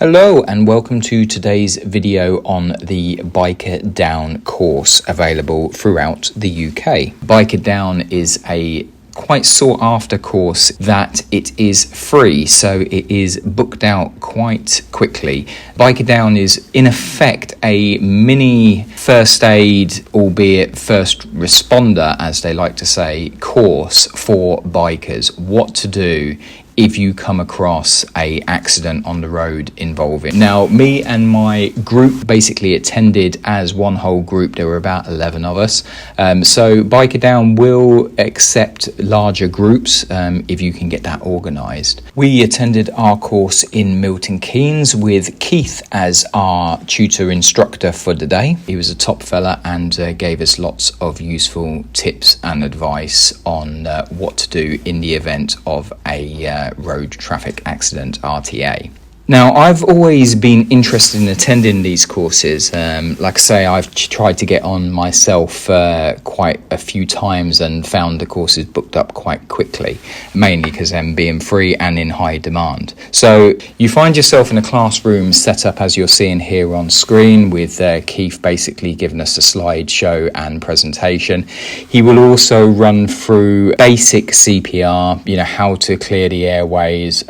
Hello and welcome to today's video on the Biker Down course available throughout the UK. Biker Down is a quite sought after course that it is free, so it is booked out quite quickly. Biker Down is in effect a mini first aid, albeit first responder as they like to say, course for bikers. What to do if you come across a accident on the road involving. Now, me and my group basically attended as one whole group. There were about 11 of us. So Biker Down will accept larger groups if you can get that organised. We attended our course in Milton Keynes with Keith as our tutor instructor for the day. He was a top fella and gave us lots of useful tips and advice on what to do in the event of a road traffic accident, RTA. Now, I've always been interested in attending these courses. Like I say, I've tried to get on myself quite a few times and found the courses booked up quite quickly, mainly because them being free and in high demand. So you find yourself in a classroom set up as you're seeing here on screen with Keith basically giving us a slideshow and presentation. He will also run through basic CPR, how to clear the airways,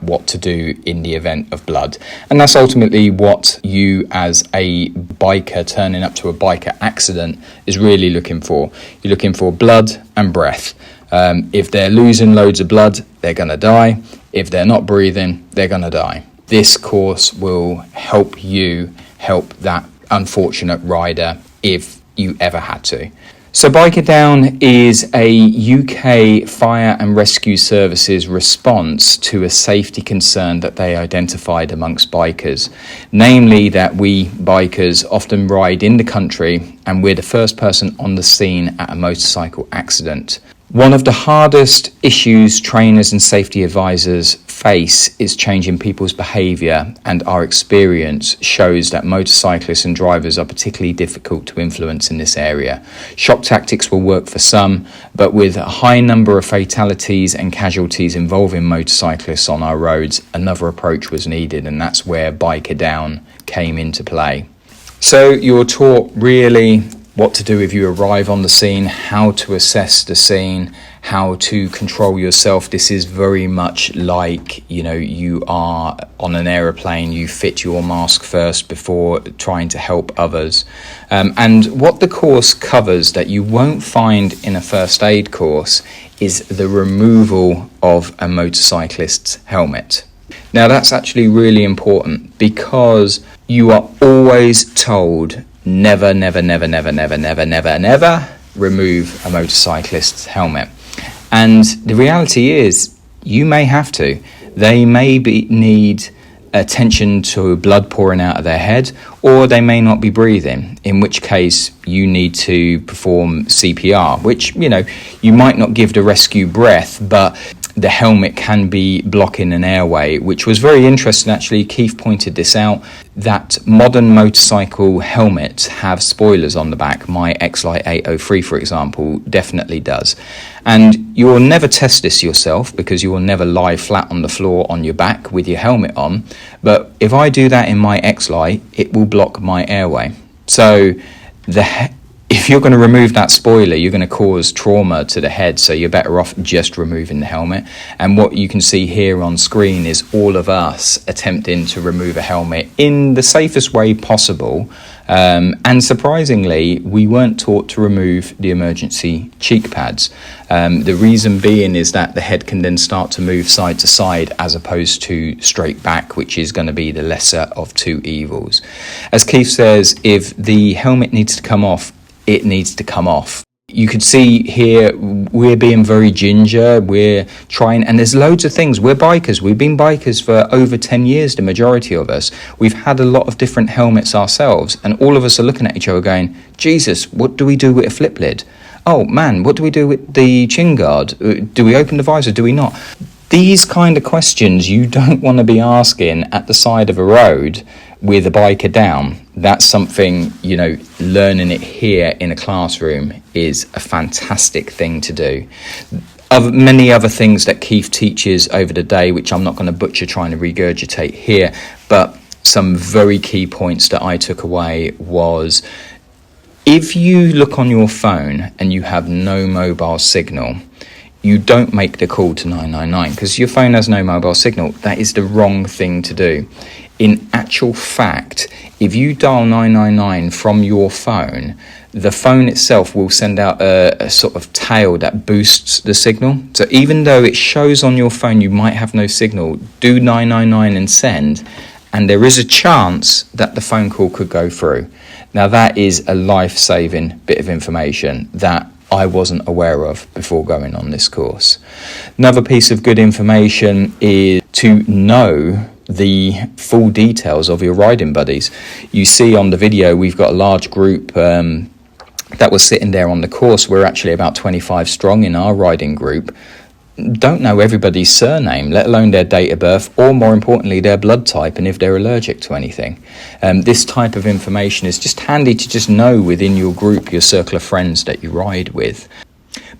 what to do in the event of blood. And that's ultimately what you as a biker turning up to a biker accident is really looking for. You're looking for blood and breath. If they're losing loads of blood, they're going to die. If they're not breathing, they're going to die. This course will help you help that unfortunate rider if you ever had to. So Biker Down is a UK Fire and Rescue Services response to a safety concern that they identified amongst bikers. Namely that we bikers often ride in the country and we're the first person on the scene at a motorcycle accident. One of the hardest issues trainers and safety advisors face is changing people's behaviour, and our experience shows that motorcyclists and drivers are particularly difficult to influence in this area. Shock tactics will work for some, but with a high number of fatalities and casualties involving motorcyclists on our roads, another approach was needed, and that's where Biker Down came into play. So you're taught really what to do if you arrive on the scene, how to assess the scene, how to control yourself. This is very much like, you are on an aeroplane, you fit your mask first before trying to help others. And what the course covers that you won't find in a first aid course is the removal of a motorcyclist's helmet. Now that's actually really important because you are always told never remove a motorcyclist's helmet. And the reality is you may have to. They may need attention to blood pouring out of their head, or they may not be breathing, in which case you need to perform CPR, which, you might not give the rescue breath, but the helmet can be blocking an airway, which was very interesting actually. Keith pointed this out, that modern motorcycle helmets have spoilers on the back. My X-Lite 803, for example, definitely does. And you will never test this yourself because you will never lie flat on the floor on your back with your helmet on. But if I do that in my X-Lite, it will block my airway. So if you're going to remove that spoiler, you're going to cause trauma to the head, so you're better off just removing the helmet. And what you can see here on screen is all of us attempting to remove a helmet in the safest way possible. And surprisingly, we weren't taught to remove the emergency cheek pads. The reason being is that the head can then start to move side to side as opposed to straight back, which is going to be the lesser of two evils. As Keith says, if the helmet needs to come off, it needs to come off. You could see here we're being very ginger, we're trying, and there's loads of things. We're bikers, we've been bikers for over 10 years, the majority of us. We've had a lot of different helmets ourselves, and all of us are looking at each other going, Jesus, what do we do with a flip lid? Oh man, what do we do with the chin guard? Do we open the visor, do we not? These kind of questions you don't want to be asking at the side of a road with a biker down. That's something, learning it here in a classroom is a fantastic thing to do. many other things that Keith teaches over the day, which I'm not going to butcher trying to regurgitate here, but some very key points that I took away was, if you look on your phone and you have no mobile signal, you don't make the call to 999 because your phone has no mobile signal. That is the wrong thing to do. In actual fact, if you dial 999 from your phone, the phone itself will send out a sort of tail that boosts the signal. So even though it shows on your phone you might have no signal, do 999 and send, and there is a chance that the phone call could go through. Now that is a life-saving bit of information that I wasn't aware of before going on this course. Another piece of good information is to know the full details of your riding buddies. You see on the video we've got a large group that was sitting there on the course. We're actually about 25 strong in our riding group. Don't know everybody's surname, let alone their date of birth, or more importantly their blood type and if they're allergic to anything. This type of information is just handy to just know within your group, your circle of friends that you ride with.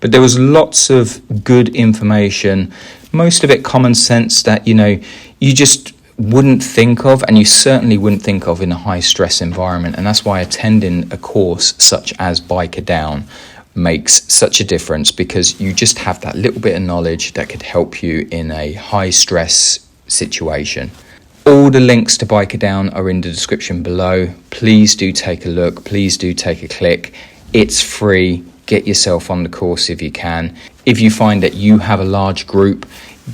But there was lots of good information, most of it common sense that you just wouldn't think of, and you certainly wouldn't think of in a high stress environment. And that's why attending a course such as Biker Down makes such a difference, because you just have that little bit of knowledge that could help you in a high stress situation. All the links to Biker Down are in the description below. Please do take a look, please do take a click. It's free. Get yourself on the course if you can. If you find that you have a large group,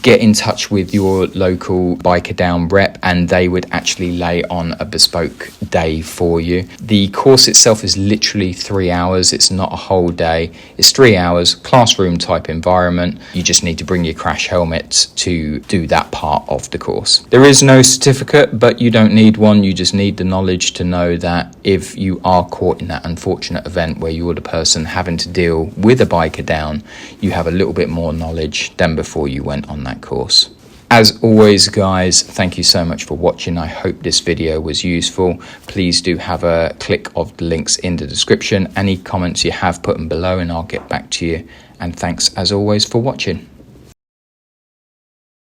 get in touch with your local Biker Down rep and they would actually lay on a bespoke day for you. The course itself is literally 3 hours. It's not a whole day. It's 3 hours, classroom type environment. You just need to bring your crash helmet to do that part of the course. There is no certificate, but you don't need one. You just need the knowledge to know that if you are caught in that unfortunate event where you're the person having to deal with a Biker Down, you have a little bit more knowledge than before you went on that course. As always, guys, thank you so much for watching. I hope this video was useful. Please do have a click of the links in the description. Any comments you have, put them below and I'll get back to you. And thanks as always for watching.